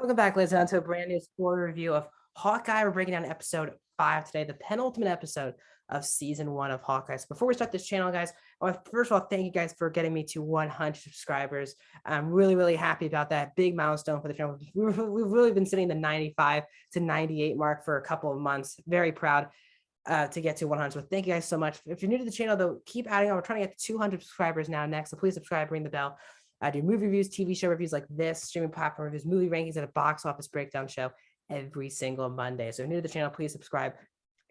Welcome back, ladies and gentlemen, to a brand new spoiler review of Hawkeye. We're breaking down episode 5 today, the penultimate episode of season 1 of Hawkeye. So before we start this channel, guys, I want to first of all thank you guys for getting me to 100 subscribers. I'm really happy about that big milestone for the channel. We've really been sitting the 95 to 98 mark for a couple of months. Very proud to get to 100. So thank you guys so much. If you're new to the channel, though, keep adding on. We're trying to get to 200 subscribers now next. So please subscribe, ring the bell. I do movie reviews, TV show reviews like this, streaming platform reviews, movie rankings, and a box office breakdown show every single Monday. So if you're new to the channel, please subscribe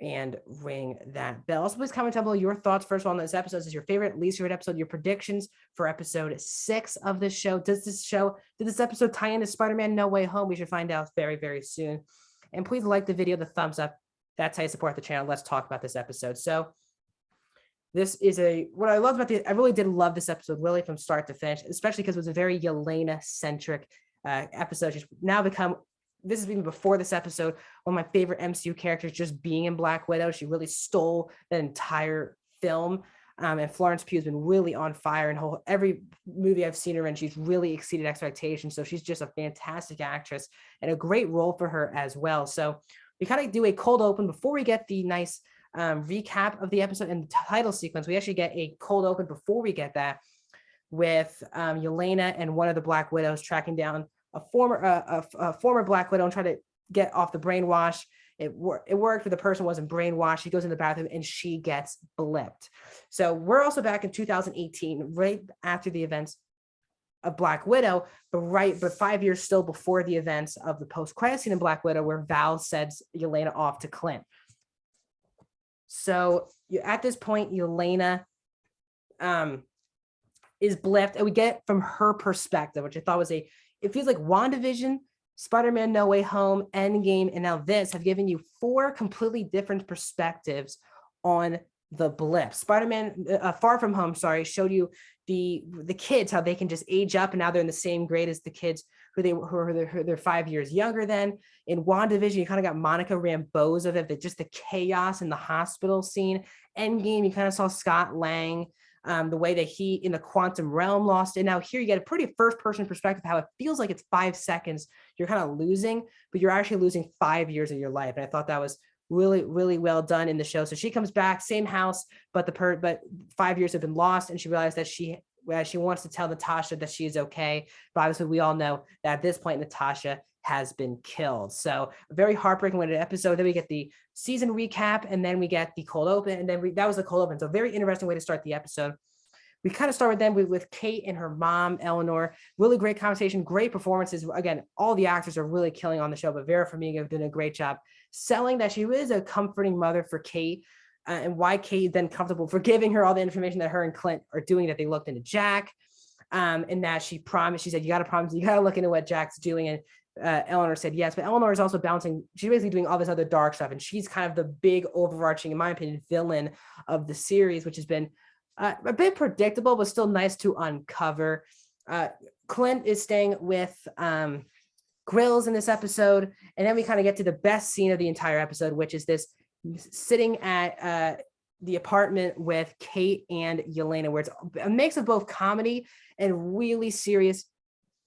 and ring that bell. Also, please comment down below your thoughts. First of all, on this episode, is your favorite, least favorite episode, your predictions for episode 6 of this show. Did this episode tie into Spider-Man No Way Home? We should find out very soon. And please like the video, the thumbs up. That's how you support the channel. Let's talk about this episode. So this is what I loved about I really did love this episode, really from start to finish, especially because it was a very Yelena-centric episode. She's now become, this is even before this episode, one of my favorite MCU characters, just being in Black Widow. She really stole that entire film. And Florence Pugh has been really on fire in every movie I've seen her in. She's really exceeded expectations. So she's just a fantastic actress and a great role for her as well. So we kind of do a cold open before we get the nice recap of the episode and the title sequence. We actually get a cold open before we get that with Yelena and one of the Black Widows tracking down a former Black Widow and try to get off the brainwash. It worked, but the person wasn't brainwashed. She goes in the bathroom and she gets blipped. So we're also back in 2018, right after the events of Black Widow, but 5 years still before the events of the post-credit scene in Black Widow, where Val sends Yelena off to Clint. So at this point, Yelena is blipped, and we get it from her perspective, which I thought was it feels like WandaVision, Spider-Man No Way Home, Endgame, and now this have given you 4 completely different perspectives on the blip. Spider-Man Far From Home, showed you the kids, how they can just age up, and now they're in the thame grade as the kids who are 5 years younger than. In WandaVision, you kind of got Monica Rambeau's of it, just the chaos in the hospital scene. Endgame, you kind of saw Scott Lang, the way that he in the quantum realm lost it. Now here you get a pretty first-person perspective, how it feels like it's 5 seconds you're kind of losing, but you're actually losing 5 years of your life. And I thought that was really well done in the show. So she comes back, same house, but 5 years have been lost, and she realized that she wants to tell Natasha that she is okay. But obviously we all know that at this point, Natasha has been killed. So a very heartbreaking way to episode. Then we get the season recap, and then we get the cold open, and then that was the cold open. So very interesting way to start the episode. We kind of start with them with Kate and her mom, Eleanor. Really great conversation, great performances. Again, all the actors are really killing on the show, but Vera Farmiga did a great job selling that she is a comforting mother for Kate, and why Kate then comfortable for giving her all the information that her and Clint are doing, that they looked into Jack, and that she said, you got to promise, you got to look into what Jack's doing. And Eleanor said yes, but Eleanor is also balancing, she's basically doing all this other dark stuff, and she's kind of the big overarching, in my opinion, villain of the series, which has been a bit predictable, but still nice to uncover. Clint is staying with Grills in this episode, and then we kind of get to the best scene of the entire episode, which is this sitting at the apartment with Kate and Yelena, where it's a mix of both comedy and really serious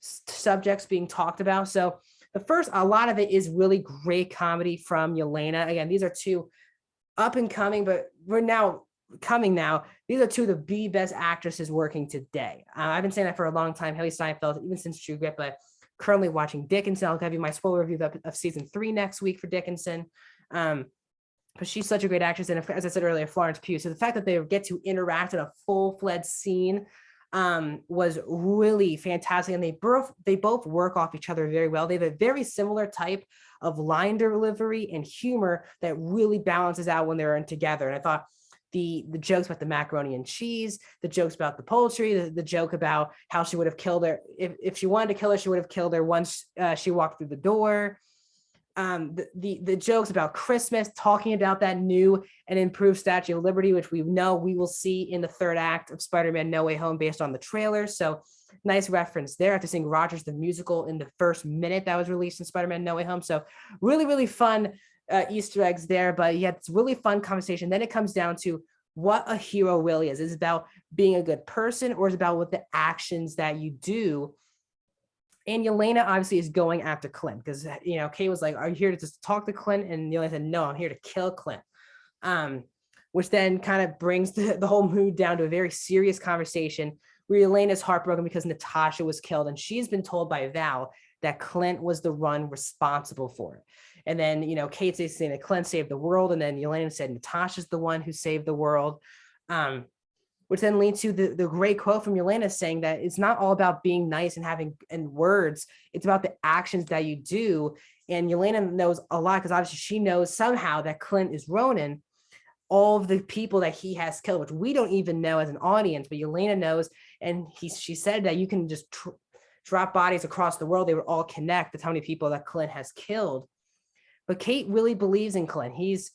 subjects being talked about. So a lot of it is really great comedy from Yelena. Again, these are 2 up and coming, but we're now coming now. These are 2 of the best actresses working today. I've been saying that for a long time. Haley Steinfeld, even since True Grit, but currently watching Dickinson. I'll give you my spoiler review of season 3 next week for Dickinson. But she's such a great actress, and as I said earlier, Florence Pugh. So the fact that they get to interact in a full-fledged scene was really fantastic, and they both work off each other very well. They have a very similar type of line delivery and humor that really balances out when they're in together. And I thought the jokes about the macaroni and cheese, the jokes about the poultry, the joke about how she would have killed her if she wanted to kill her, she would have killed her once she walked through the door. The jokes about Christmas, talking about that new and improved Statue of Liberty, which we know we will see in the 3rd act of Spider-Man No Way Home based on the trailer. So nice reference there, after seeing Rogers the Musical in the first minute that was released in Spider-Man No Way Home. So really fun Easter eggs there, but yeah, it's really fun conversation. Then it comes down to what a hero really is. Is it about being a good person, or is it about what the actions that you do And Yelena obviously is going after Clint because, Kate was like, "Are you here to just talk to Clint?" And Yelena said, "No, I'm here to kill Clint." Um, which then kind of brings the whole mood down to a very serious conversation where Yelena's heartbroken because Natasha was killed, and she's been told by Val that Clint was the one responsible for it. And then, Kate's saying that Clint saved the world, and then Yelena said Natasha's the one who saved the world. Which then leads to the great quote from Yelena saying that it's not all about being nice and having and words. It's about the actions that you do. And Yelena knows a lot because obviously she knows somehow that Clint is Ronin, all of the people that he has killed, which we don't even know as an audience, but Yelena knows. And she said that you can just drop bodies across the world. They would all connect. That's how many people that Clint has killed. But Kate really believes in Clint. He's,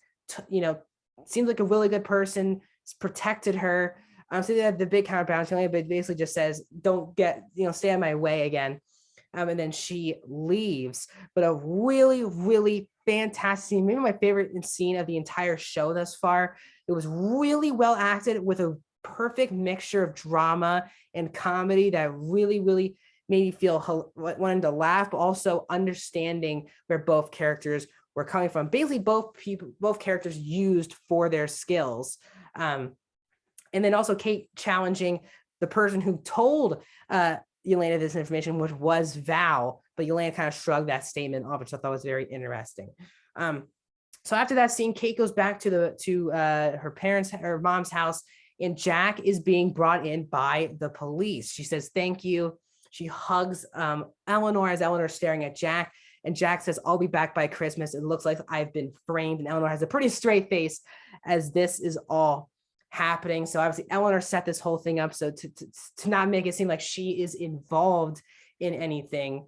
seems like a really good person. He's protected her. So they have the big counterbalance, but it basically just says, don't get, stay on my way again. And then she leaves. But a really, really fantastic scene, maybe my favorite scene of the entire show thus far. It was really well acted with a perfect mixture of drama and comedy that really, really made me feel wanted to laugh, but also understanding where both characters were coming from. Basically, both characters used for their skills. And then also Kate challenging the person who told Yelena this information, which was Val, but Yelena kind of shrugged that statement off, which I thought was very interesting. So after that scene, Kate goes back to her mom's house, and Jack is being brought in by the police. She says, "Thank you." She hugs Eleanor as Eleanor's staring at Jack, and Jack says, "I'll be back by Christmas. It looks like I've been framed." And Eleanor has a pretty straight face as this is all happening. So obviously Eleanor set this whole thing up so to not make it seem like she is involved in anything.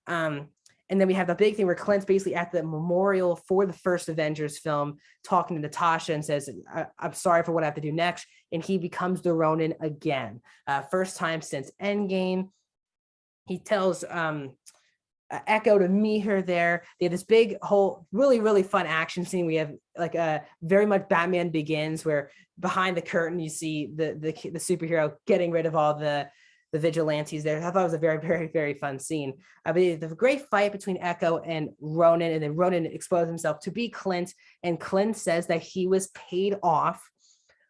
And then we have the big thing where Clint's basically at the memorial for the first Avengers film talking to Natasha and says, "I'm sorry for what I have to do next." And he becomes the Ronin again. First time since Endgame. He tells Echo to meet her there. They have this big whole really, really fun action scene. We have like a very much Batman Begins, where behind the curtain you see the superhero getting rid of all the vigilantes there. I thought it was a very, very, very fun scene. But the great fight between Echo and Ronin, and then Ronin exposed himself to be Clint, and Clint says that he was paid off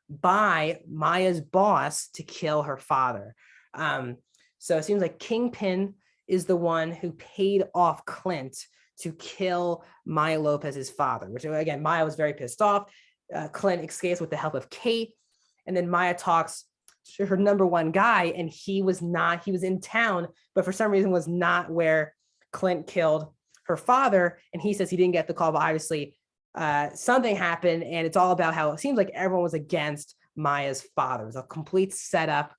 by Maya's boss to kill her father. So it seems like Kingpin is the one who paid off Clint to kill Maya Lopez's father, which again, Maya was very pissed off. Clint escapes with the help of Kate. And then Maya talks to her number one guy, and he was in town, but for some reason was not where Clint killed her father. And he says he didn't get the call, but obviously something happened. And it's all about how it seems like everyone was against Maya's father. It was a complete setup.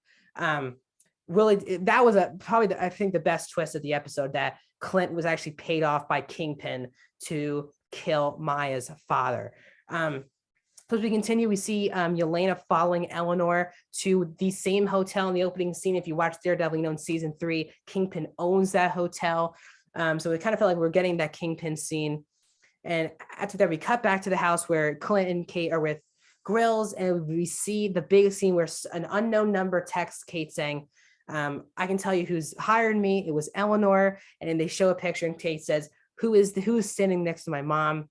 Really, that was probably I think the best twist of the episode, that Clint was actually paid off by Kingpin to kill Maya's father. So as we continue, we see Yelena following Eleanor to the same hotel in the opening scene. If you watch Daredevil, you know in season 3, Kingpin owns that hotel. So it kind of felt like we're getting that Kingpin scene. And after that, we cut back to the house where Clint and Kate are with Grills, and we see the big scene where an unknown number texts Kate saying, "I can tell you who's hired me. It was Eleanor." And then they show a picture, and Kate says, who's standing next to my mom?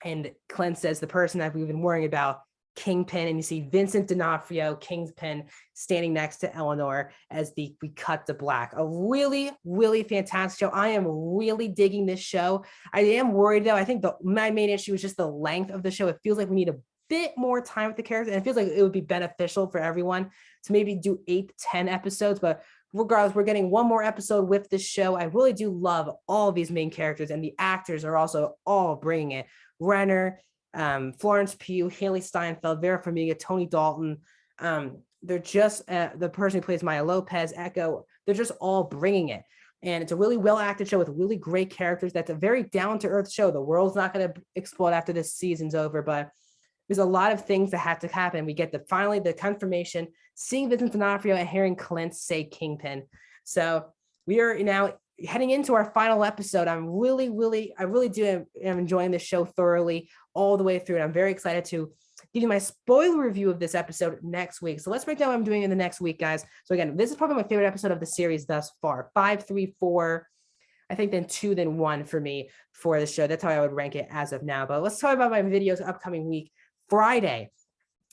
And Clint says, "The person that we've been worrying about, Kingpin." And you see Vincent D'Onofrio, Kingpin, standing next to Eleanor as we cut to black. A really, really fantastic show. I am really digging this show. I am worried though. I think my main issue is just the length of the show. It feels like we need a bit more time with the characters, and it feels like it would be beneficial for everyone to maybe do 8 to 10 episodes. But regardless, we're getting one more episode with this show. I really do love all of these main characters, and the actors are also all bringing it. Renner, Florence Pugh, Haley Steinfeld, Vera Farmiga, Tony Dalton. They're just the person who plays Maya Lopez, Echo. They're just all bringing it. And it's a really well-acted show with really great characters. That's a very down-to-earth show. The world's not going to explode after this season's over, but there's a lot of things that have to happen. We get finally the confirmation, seeing Vincent D'Onofrio and hearing Clint say Kingpin. So we are now heading into our final episode. I really do am enjoying this show thoroughly all the way through. And I'm very excited to give you my spoiler review of this episode next week. So let's break down what I'm doing in the next week, guys. So again, this is probably my favorite episode of the series thus far. 5, 3, 4. I think then 2, then 1 for me for the show. That's how I would rank it as of now. But let's talk about my videos upcoming week. Friday,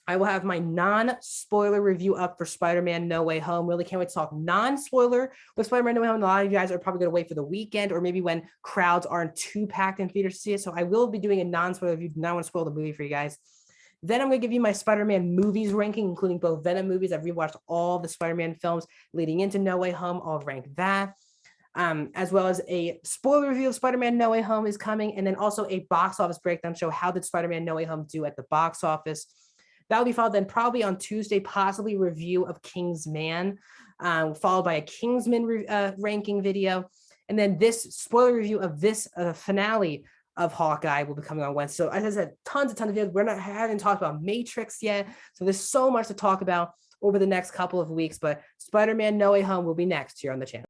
I will have my non-spoiler review up for Spider-Man No Way Home. Really can't wait to talk non-spoiler with Spider-Man No Way Home. A lot of you guys are probably going to wait for the weekend or maybe when crowds aren't too packed in theaters to see it. So I will be doing a non-spoiler review. Do not want to spoil the movie for you guys. Then I'm going to give you my Spider-Man movies ranking, including both Venom movies. I've rewatched all the Spider-Man films leading into No Way Home. I'll rank that. As well as a spoiler review of Spider-Man No Way Home is coming. And then also a box office breakdown show. How did Spider-Man No Way Home do at the box office? That will be followed then probably on Tuesday, possibly review of Kingsman, followed by a Kingsman ranking video. And then this spoiler review of this finale of Hawkeye will be coming on Wednesday. So as I said, tons of videos. Haven't talked about Matrix yet. So there's so much to talk about over the next couple of weeks, but Spider-Man No Way Home will be next here on the channel.